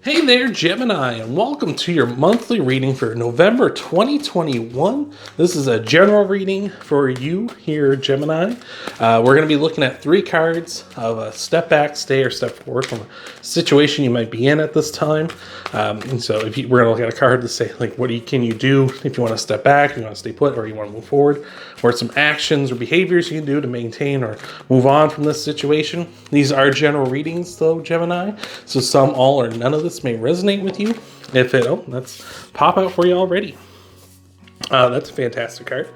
Hey there, Gemini, and welcome to your monthly reading for November 2021. This is a general reading for you here, Gemini. We're going to be looking at 3 cards of a step back, stay, or step forward from a situation you might be in at this time. And so we're going to look at a card to say, like, can you do if you want to step back, if you want to stay put, or you want to move forward, or some actions or behaviors you can do to maintain or move on from this situation. These are general readings, though, Gemini, so some, all, or none of this may resonate with you. If it, that's pop out for you already. That's a fantastic card.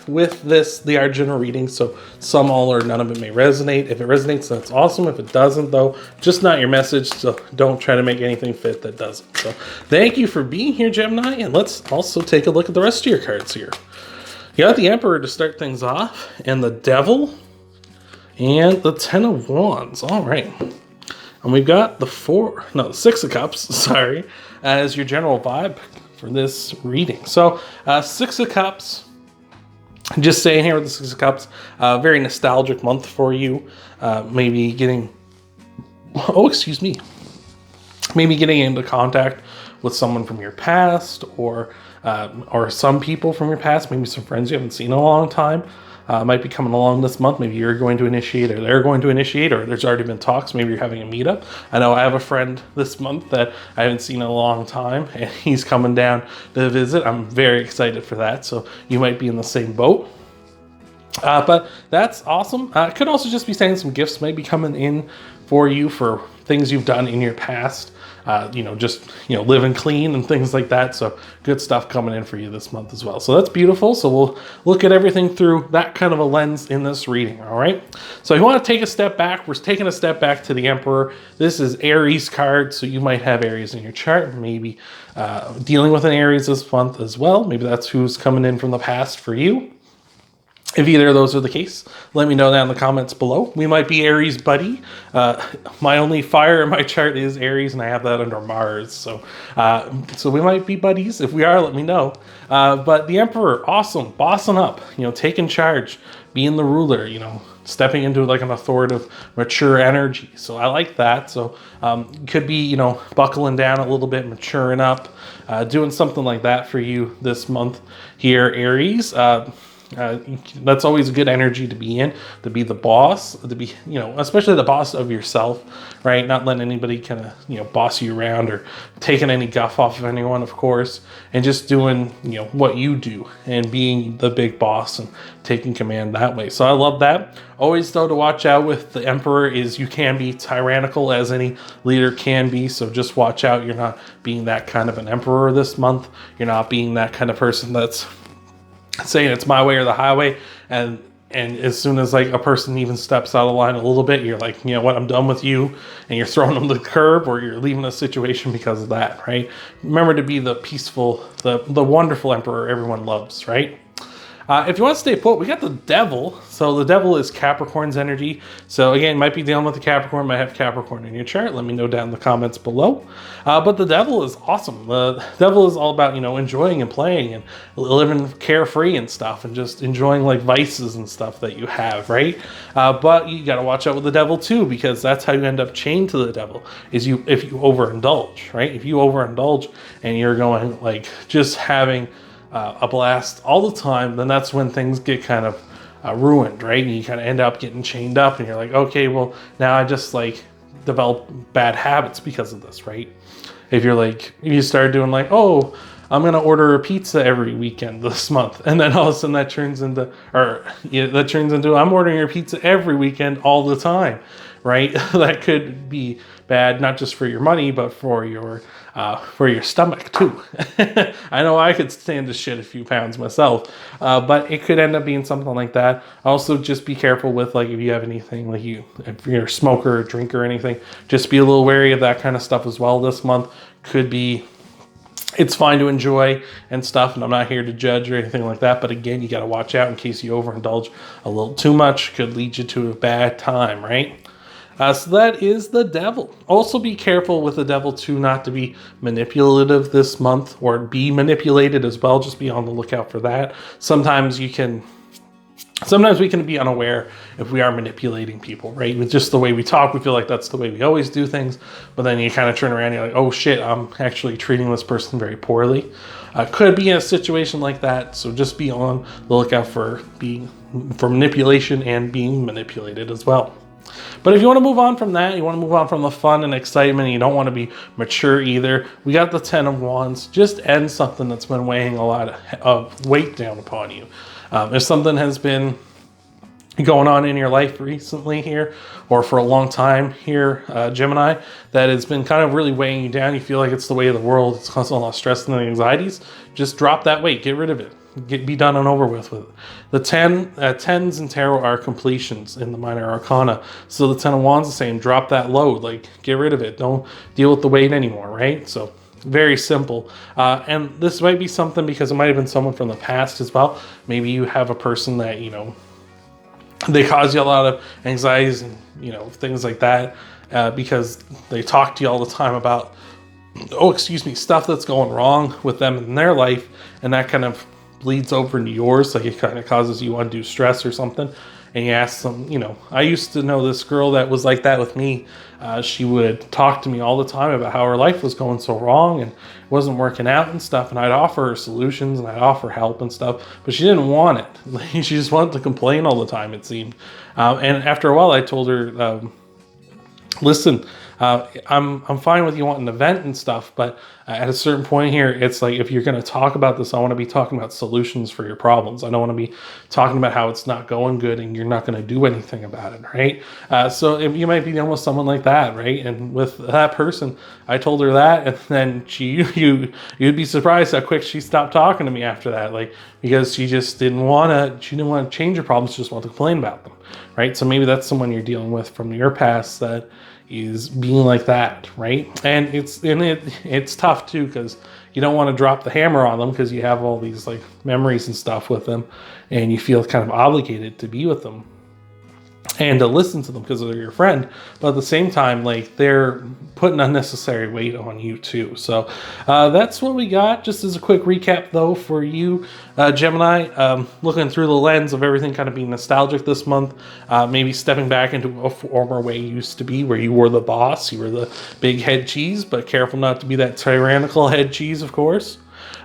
With this, they are general readings, so some, all, or none of it may resonate. If it resonates, that's awesome. If it doesn't, though, just not your message, so don't try to make anything fit that doesn't. So thank you for being here, Gemini, and let's also take a look at the rest of your cards here. You got the Emperor to start things off, and the Devil, and the Ten of Wands. All right. And we've got the Six of Cups, sorry, as your general vibe for this reading. So, Six of Cups, just saying here with the Six of Cups, very nostalgic month for you. Maybe getting into contact with someone from your past, or some people from your past, maybe some friends you haven't seen in a long time. Might be coming along this month. Maybe you're going to initiate, or they're going to initiate, or there's already been talks. Maybe you're having a meetup. I know I have a friend this month that I haven't seen in a long time, and he's coming down to visit. I'm very excited for that. So you might be in the same boat. But that's awesome. It could also just be saying some gifts might be coming in for you for things you've done in your past. Living clean and things like that. So good stuff coming in for you this month as well. So that's beautiful. So we'll look at everything through that kind of a lens in this reading. All right. So if you want to take a step back, we're taking a step back to the Emperor. This is Aries card. So you might have Aries in your chart, maybe dealing with an Aries this month as well. Maybe that's who's coming in from the past for you. If either of those are the case, let me know down in the comments below. We might be Aries buddy. My only fire in my chart is Aries, and I have that under Mars. So we might be buddies. If we are, let me know. But the Emperor, awesome, bossing up, taking charge, being the ruler, stepping into like an authoritative, mature energy. So I like that. So could be, buckling down a little bit, maturing up, doing something like that for you this month here, Aries. That's always a good energy to be in, to be the boss, to be, especially the boss of yourself, right? Not letting anybody kind of, boss you around or taking any guff off of anyone, of course, and just doing, what you do and being the big boss and taking command that way. So I love that. Always, though, to watch out with the Emperor is you can be tyrannical, as any leader can be. So just watch out. You're not being that kind of an emperor this month. You're not being that kind of person that's saying it's my way or the highway, and as soon as like a person even steps out of line a little bit, you're like, what, I'm done with you, and you're throwing them to the curb, or you're leaving a situation because of that, right? Remember to be the peaceful, the wonderful Emperor everyone loves, right? If you want to stay put, we got the Devil. So the Devil is Capricorn's energy. So again, might be dealing with the Capricorn, might have Capricorn in your chart. Let me know down in the comments below. But the Devil is awesome. The Devil is all about, enjoying and playing and living carefree and stuff, and just enjoying like vices and stuff that you have, right? But you got to watch out with the Devil too, because that's how you end up chained to the Devil, is if you overindulge, right? If you overindulge and you're going like just having a blast all the time, then that's when things get kind of ruined, right? And you kind of end up getting chained up, and you're like, okay, well, now I just like develop bad habits because of this, right? If you start doing like, oh, I'm gonna order a pizza every weekend this month, and then all of a sudden that turns into I'm ordering your pizza every weekend all the time, right? That could be bad, not just for your money, but for your stomach too. I know I could stand to shit a few pounds myself, but it could end up being something like that. Also, just be careful with like if you have anything like if you're a smoker or drinker or anything, just be a little wary of that kind of stuff as well this month. It's fine to enjoy and stuff, and I'm not here to judge or anything like that, but again, you got to watch out in case you overindulge a little too much. Could lead you to a bad time, right? So that is the Devil. Also be careful with the Devil too, not to be manipulative this month, or be manipulated as well. Just be on the lookout for that. Sometimes you can sometimes we can be unaware if we are manipulating people, right? With just the way we talk, we feel like that's the way we always do things. But then you kind of turn around and you're like, oh shit, I'm actually treating this person very poorly. Could be in a situation like that. So just be on the lookout for manipulation and being manipulated as well. But if you want to move on from that, you want to move on from the fun and excitement, and you don't want to be mature either, we got the 10 of Wands. Just end something that's been weighing a lot of weight down upon you. If something has been going on in your life recently here, or for a long time here, Gemini, that has been kind of really weighing you down, you feel like it's the way of the world, it's causing a lot of stress and anxieties, just drop that weight, get rid of it. Be done and over with it. The 10s in tarot are completions in the minor arcana. So the 10 of Wands is saying, drop that load, like get rid of it. Don't deal with the weight anymore, right? So very simple. And this might be something because it might have been someone from the past as well. Maybe you have a person that, you know, they cause you a lot of anxieties and, you know, things like that because they talk to you all the time about, stuff that's going wrong with them in their life, and that kind of bleeds over into yours, like it kind of causes you undue stress or something. And you ask them, you know, I used to know this girl that was like that with me. She would talk to me all the time about how her life was going so wrong and wasn't working out and stuff, and I'd offer her solutions and I'd offer help and stuff, but she didn't want it. She just wanted to complain all the time, it seemed. And after a while I told her, listen, I'm fine with you wanting to vent and stuff, but at a certain point here, it's like, if you're going to talk about this, I want to be talking about solutions for your problems. I don't want to be talking about how it's not going good and you're not going to do anything about it, right? So you might be dealing with someone like that, right? And with that person, I told her that, and then you'd be surprised how quick she stopped talking to me after that, like, because she didn't want to change her problems, she just wanted to complain about them, right? So maybe that's someone you're dealing with from your past that is being like that, right? And it's tough too, because you don't want to drop the hammer on them because you have all these like memories and stuff with them, and you feel kind of obligated to be with them and to listen to them because they're your friend. But at the same time, like, they're putting unnecessary weight on you too. So that's what we got. Just as a quick recap though for you, Gemini, looking through the lens of everything kind of being nostalgic this month, maybe stepping back into a former way you used to be, where you were the boss, you were the big head cheese, but careful not to be that tyrannical head cheese, of course.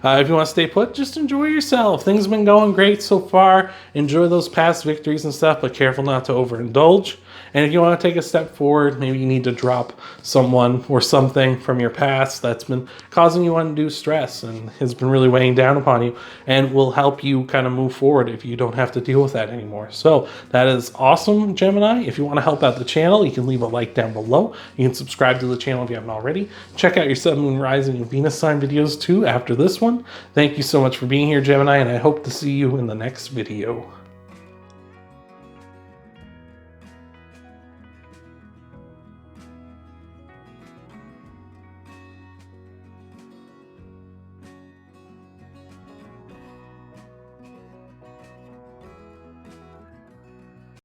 If you want to stay put, just enjoy yourself. Things have been going great so far. Enjoy those past victories and stuff, but careful not to overindulge. And if you want to take a step forward, maybe you need to drop someone or something from your past that's been causing you undue stress and has been really weighing down upon you, and will help you kind of move forward if you don't have to deal with that anymore. So that is awesome, Gemini. If you want to help out the channel, you can leave a like down below. You can subscribe to the channel if you haven't already. Check out your Sun, Moon, Rising, and Venus sign videos too after this one. Thank you so much for being here, Gemini, and I hope to see you in the next video.